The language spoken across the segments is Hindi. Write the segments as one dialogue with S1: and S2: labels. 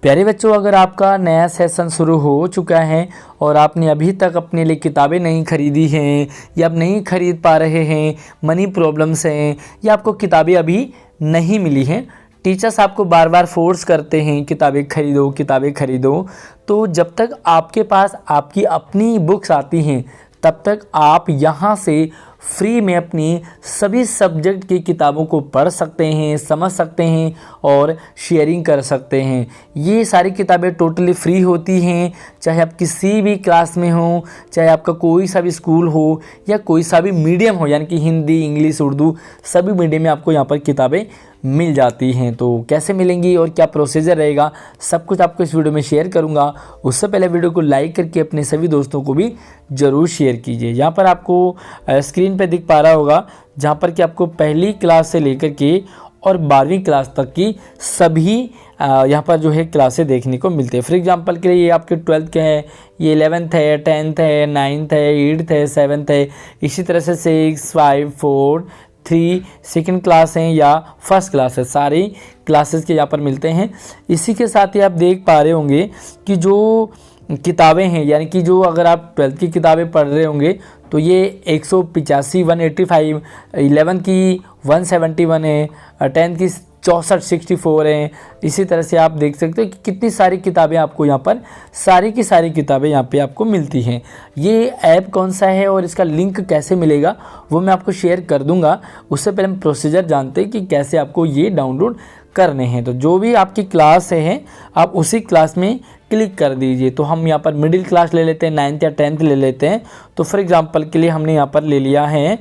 S1: प्यारे बच्चों, अगर आपका नया सेशन शुरू हो चुका है और आपने अभी तक अपने लिए किताबें नहीं खरीदी हैं या आप नहीं खरीद पा रहे हैं, मनी प्रॉब्लम्स हैं या आपको किताबें अभी नहीं मिली हैं, टीचर्स आपको बार बार फोर्स करते हैं किताबें खरीदो, तो जब तक आपके पास आपकी अपनी बुक्स आती हैं तब तक आप यहाँ से फ्री में अपनी सभी सब्जेक्ट की किताबों को पढ़ सकते हैं, समझ सकते हैं और शेयरिंग कर सकते हैं। ये सारी किताबें टोटली फ्री होती हैं, चाहे आप किसी भी क्लास में हो, चाहे आपका कोई सा भी स्कूल हो या कोई सा भी मीडियम हो, यानी कि हिंदी, इंग्लिश, उर्दू सभी मीडियम में आपको यहाँ पर किताबें मिल जाती हैं। तो कैसे मिलेंगी और क्या प्रोसीजर रहेगा, सब कुछ आपको इस वीडियो में शेयर करूंगा। उससे पहले वीडियो को लाइक करके अपने सभी दोस्तों को भी ज़रूर शेयर कीजिए। यहाँ पर आपको स्क्रीन पे दिख पा रहा होगा, जहाँ पर कि आपको पहली क्लास से लेकर के और 12वीं क्लास तक की सभी यहाँ पर जो है क्लासें देखने को मिलते हैं। फॉर एग्जांपल के लिए ये आपके 12th के हैं, ये 11th है, 10th है, 9th है, 8th है, 7th है, इसी तरह से 6, 5, 4, 3 सेकेंड क्लास हैं या फर्स्ट क्लास है, सारी क्लासेस के यहाँ पर मिलते हैं। इसी के साथ ही आप देख पा रहे होंगे कि जो किताबें हैं, यानी कि जो अगर आप 12th की किताबें पढ़ रहे होंगे तो ये 185, 185, 11th की 171 है, 10th की 64, 64 हैं। इसी तरह से आप देख सकते हो कि कितनी सारी किताबें आपको यहाँ पर सारी की सारी किताबें यहाँ पे आपको मिलती हैं। ये ऐप कौन सा है और इसका लिंक कैसे मिलेगा वो मैं आपको शेयर कर दूंगा। उससे पहले हम प्रोसीजर जानते हैं कि कैसे आपको ये डाउनलोड करने हैं। तो जो भी आपकी क्लास है आप उसी क्लास में क्लिक कर दीजिए। तो हम यहाँ पर मिडिल क्लास ले लेते हैं, 9th या 10th ले लेते हैं। तो फॉर एग्जांपल के लिए हमने यहाँ पर ले लिया है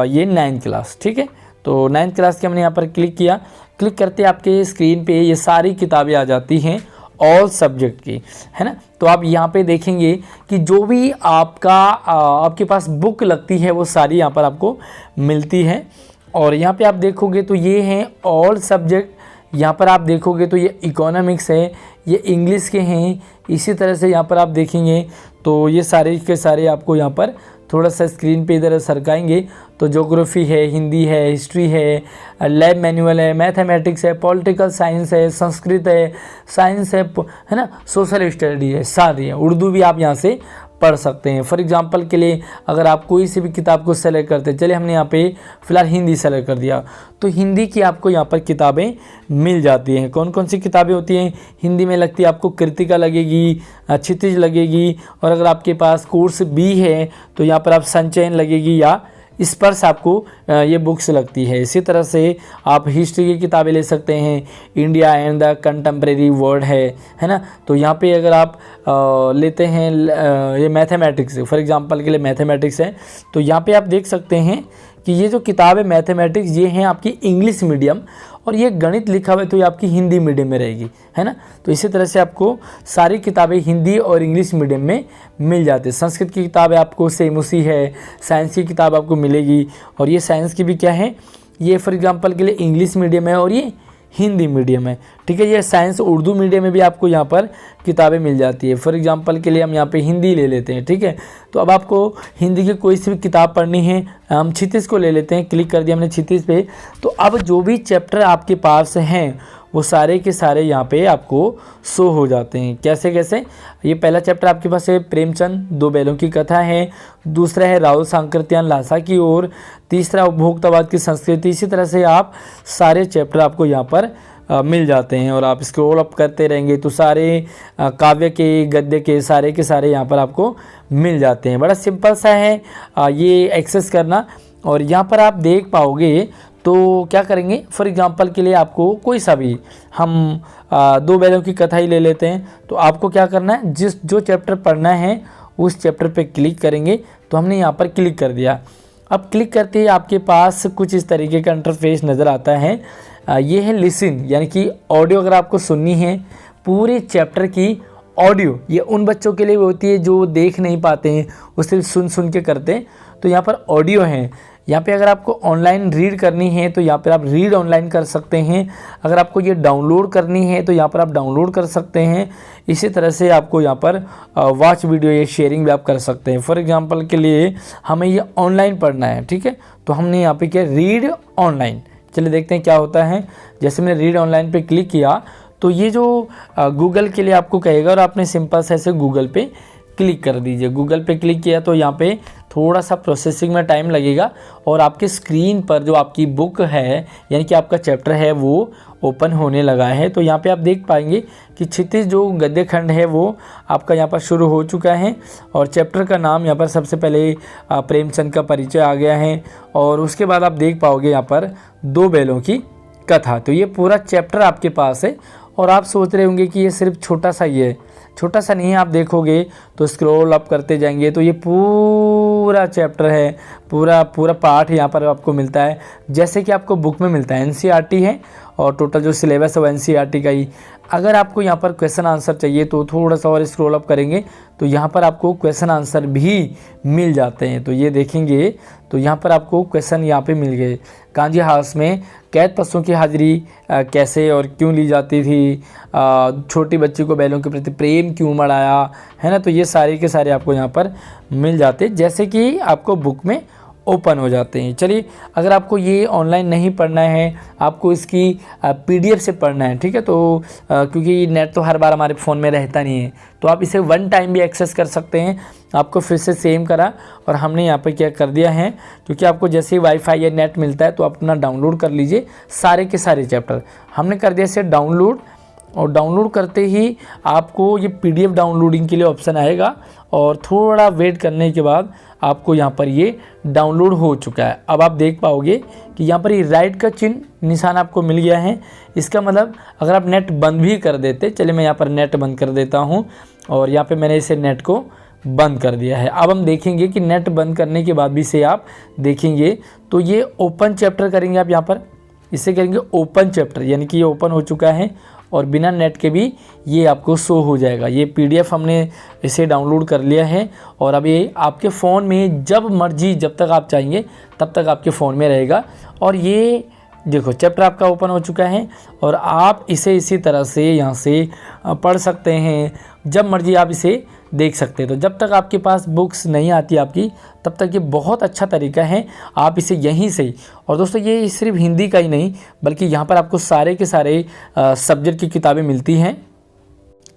S1: ये 9th क्लास, ठीक है। तो 9th क्लास के हमने यहाँ पर क्लिक किया। क्लिक करते आपके स्क्रीन पे ये सारी किताबें आ जाती हैं ऑल सब्जेक्ट की, है ना। तो आप यहाँ पे देखेंगे कि जो भी आपके पास बुक लगती है वो सारी यहाँ पर आपको मिलती है। और यहाँ पे आप देखोगे तो ये हैं ऑल सब्जेक्ट। यहाँ पर आप देखोगे तो ये इकोनॉमिक्स है, ये इंग्लिश के हैं। इसी तरह से यहाँ पर आप देखेंगे तो ये सारे के सारे आपको यहाँ पर थोड़ा सा स्क्रीन पे इधर सरकाएंगे तो ज्योग्राफी है, हिंदी है, हिस्ट्री है, लैब मैनुअल है, मैथमेटिक्स है, पॉलिटिकल साइंस है, संस्कृत है, साइंस है ना, सोशल स्टडी है, सारी है। उर्दू भी आप यहाँ से पढ़ सकते हैं। फॉर एग्जांपल के लिए अगर आप कोई सी भी किताब को सेलेक्ट करते हैं, चलिए हमने यहाँ पे फ़िलहाल हिंदी सेलेक्ट कर दिया, तो हिंदी की आपको यहाँ पर किताबें मिल जाती हैं। कौन कौन सी किताबें होती हैं हिंदी में लगती है आपको? कृतिका लगेगी, क्षितिज लगेगी, और अगर आपके पास कोर्स बी है तो यहाँ पर आप संचयन लगेगी या स्पर्श आपको ये बुक्स लगती है। इसी तरह से आप हिस्ट्री की किताबें ले सकते हैं, India and the contemporary world है ना। तो यहाँ पे अगर आप लेते हैं ये मैथमेटिक्स, फॉर एग्जांपल के लिए मैथमेटिक्स है, तो यहाँ पे आप देख सकते हैं कि ये जो किताब है मैथमेटिक्स, ये हैं आपकी इंग्लिश मीडियम, और ये गणित लिखा हुआ है तो ये आपकी हिंदी मीडियम में रहेगी, है ना। तो इसी तरह से आपको सारी किताबें हिंदी और इंग्लिश मीडियम में मिल जाती है। संस्कृत की किताब आपको सेम उसी है, साइंस की किताब आपको मिलेगी, और ये साइंस की भी क्या है, ये फॉर एग्जांपल के लिए इंग्लिश मीडियम है और ये हिंदी मीडियम है, ठीक है। ये साइंस उर्दू मीडियम में भी आपको यहाँ पर किताबें मिल जाती है। फॉर एग्जांपल के लिए हम यहाँ पे हिंदी ले लेते हैं, ठीक है। तो अब आपको हिंदी की कोई सी भी किताब पढ़नी है, हम क्षितिज को ले लेते हैं। क्लिक कर दिया हमने क्षितिज पे। तो अब जो भी चैप्टर आपके पास हैं वो सारे के सारे यहाँ पे आपको शो हो जाते हैं। कैसे कैसे? ये पहला चैप्टर आपके पास है प्रेमचंद, 2 बैलों की कथा है। दूसरा है राहुल सांकृत्यायन लासा की ओर। तीसरा उपभोक्तावाद की संस्कृति। इसी तरह से आप सारे चैप्टर आपको यहाँ पर मिल जाते हैं, और आप स्क्रॉल अप करते रहेंगे तो सारे काव्य के, गद्य के सारे यहाँ पर आपको मिल जाते हैं। बड़ा सिंपल सा है ये एक्सेस करना। और यहाँ पर आप देख पाओगे तो क्या करेंगे, फॉर एग्जांपल के लिए आपको कोई सा भी हम 2 बैलों की कथा ही ले लेते हैं। तो आपको क्या करना है, जो चैप्टर पढ़ना है उस चैप्टर पे क्लिक करेंगे। तो हमने यहाँ पर क्लिक कर दिया। अब क्लिक करते ही आपके पास कुछ इस तरीके का इंटरफेस नज़र आता है। ये है लिसन, यानी कि ऑडियो अगर आपको सुननी है पूरे चैप्टर की ऑडियो, ये उन बच्चों के लिए होती है जो देख नहीं पाते हैं, वो सिर्फ सुन के करते हैं। तो यहाँ पर ऑडियो है। यहाँ पे अगर आपको ऑनलाइन रीड करनी है तो यहाँ पर आप रीड ऑनलाइन कर सकते हैं। अगर आपको ये डाउनलोड करनी है तो यहाँ पर आप डाउनलोड कर सकते हैं। इसी तरह से आपको यहाँ पर वॉच वीडियो या शेयरिंग भी आप कर सकते हैं। फॉर एग्जांपल के लिए हमें ये ऑनलाइन पढ़ना है, ठीक है। तो हमने यहाँ पे क्या रीड ऑनलाइन, चलिए देखते हैं क्या होता है। जैसे मैंने रीड ऑनलाइन पे क्लिक किया तो ये जो गूगल के लिए आपको कहेगा और आपने सिंपल से ऐसे गूगल पे क्लिक कर दीजिए। गूगल पे क्लिक किया तो यहाँ पे थोड़ा सा प्रोसेसिंग में टाइम लगेगा और आपके स्क्रीन पर जो आपकी बुक है यानी कि आपका चैप्टर है वो ओपन होने लगा है। तो यहाँ पे आप देख पाएंगे कि क्षितिज जो गद्य खंड है वो आपका यहाँ पर शुरू हो चुका है और चैप्टर का नाम यहाँ पर सबसे पहले प्रेमचंद का परिचय आ गया है और उसके बाद आप देख पाओगे यहाँ पर दो बैलों की कथा। तो ये पूरा चैप्टर आपके पास है और आप सोच रहे होंगे कि ये सिर्फ छोटा सा ही है। छोटा सा नहीं है, आप देखोगे तो स्क्रॉल अप करते जाएंगे तो ये पूरा चैप्टर है, पूरा पाठ यहाँ पर आपको मिलता है जैसे कि आपको बुक में मिलता है। एनसीईआरटी है और टोटल जो सिलेबस है वो एनसीईआरटी का ही। अगर आपको यहाँ पर क्वेश्चन आंसर चाहिए तो थोड़ा सा और स्क्रॉल अप करेंगे तो यहाँ पर आपको क्वेश्चन आंसर भी मिल जाते हैं। तो ये देखेंगे तो यहाँ पर आपको क्वेश्चन यहाँ पे मिल गए। कांजी हाउस में कैद पशुओं की हाजिरी कैसे और क्यों ली जाती थी, छोटी बच्ची को बैलों के प्रति प्रेम क्यों बढ़ाया, है ना। तो ये सारे के सारे आपको यहाँ पर मिल जाते जैसे कि आपको बुक में ओपन हो जाते हैं। चलिए, अगर आपको ये ऑनलाइन नहीं पढ़ना है, आपको इसकी पीडीएफ से पढ़ना है, ठीक है, तो क्योंकि नेट तो हर बार हमारे फ़ोन में रहता नहीं है तो आप इसे वन टाइम भी एक्सेस कर सकते हैं। आपको फिर से सेम करा और हमने यहाँ पे क्या कर दिया है, क्योंकि आपको जैसे ही वाईफाई या नेट मिलता है तो आप अपना डाउनलोड कर लीजिए सारे के सारे चैप्टर। हमने कर दिया इसे डाउनलोड और डाउनलोड करते ही आपको ये पीडीएफ डाउनलोडिंग के लिए ऑप्शन आएगा और थोड़ा वेट करने के बाद आपको यहाँ पर ये डाउनलोड हो चुका है। अब आप देख पाओगे कि यहाँ पर ये राइट का चिन्ह निशान आपको मिल गया है। इसका मतलब अगर आप नेट बंद भी कर देते, चलिए मैं यहाँ पर नेट बंद कर देता हूँ और यहाँ पे मैंने इसे नेट को बंद कर दिया है। अब हम देखेंगे कि नेट बंद करने के बाद भी इसे आप देखेंगे तो ये ओपन चैप्टर करेंगे आप यहाँ पर, इसे करेंगे ओपन चैप्टर यानी कि ये ओपन हो चुका है और बिना नेट के भी ये आपको शो हो जाएगा। ये पीडीएफ हमने इसे डाउनलोड कर लिया है और अब ये आपके फ़ोन में जब मर्जी जब तक आप चाहेंगे तब तक आपके फ़ोन में रहेगा। और ये देखो चैप्टर आपका ओपन हो चुका है और आप इसे इसी तरह से यहाँ से पढ़ सकते हैं, जब मर्जी आप इसे देख सकते हैं। तो जब तक आपके पास बुक्स नहीं आती आपकी तब तक ये बहुत अच्छा तरीका है, आप इसे यहीं से। और दोस्तों ये सिर्फ हिंदी का ही नहीं बल्कि यहाँ पर आपको सारे के सारे सब्जेक्ट की किताबें मिलती हैं।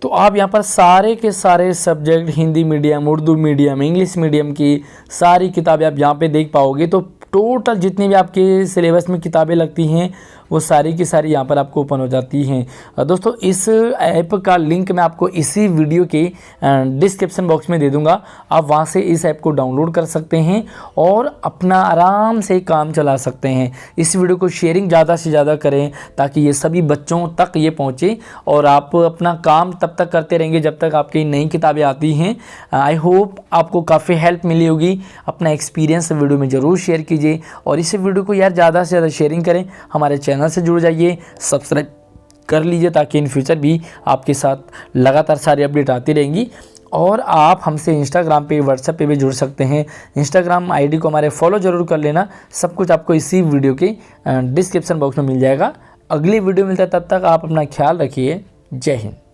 S1: तो आप यहाँ पर सारे के सारे subject, Hindi medium, Urdu medium, English medium की सारी किताबें आप यहाँ पे देख पाओगे। तो टोटल जितनी भी आपके सिलेबस में किताबें लगती हैं वो सारी की सारी यहाँ पर आपको ओपन हो जाती हैं। दोस्तों इस ऐप का लिंक मैं आपको इसी वीडियो के डिस्क्रिप्शन बॉक्स में दे दूँगा। आप वहाँ से इस ऐप को डाउनलोड कर सकते हैं और अपना आराम से काम चला सकते हैं। इस वीडियो को शेयरिंग ज़्यादा से ज़्यादा करें ताकि ये सभी बच्चों तक ये पहुँचे और आप अपना काम तब तक करते रहेंगे जब तक आपकी नई किताबें आती हैं। आई होप आपको काफ़ी हेल्प मिली होगी। अपना एक्सपीरियंस वीडियो में ज़रूर शेयर कीजिए और इस वीडियो को यार ज़्यादा से ज़्यादा शेयरिंग करें। हमारे चैनल से जुड़ जाइए, सब्सक्राइब कर लीजिए ताकि इन फ्यूचर भी आपके साथ लगातार सारी अपडेट आती रहेंगी। और आप हमसे इंस्टाग्राम पे, व्हाट्सएप पे भी जुड़ सकते हैं। इंस्टाग्राम आईडी को हमारे फॉलो ज़रूर कर लेना। सब कुछ आपको इसी वीडियो के डिस्क्रिप्शन बॉक्स में मिल जाएगा। अगली वीडियो मिलता है, तब तक आप अपना ख्याल रखिए। जय हिंद।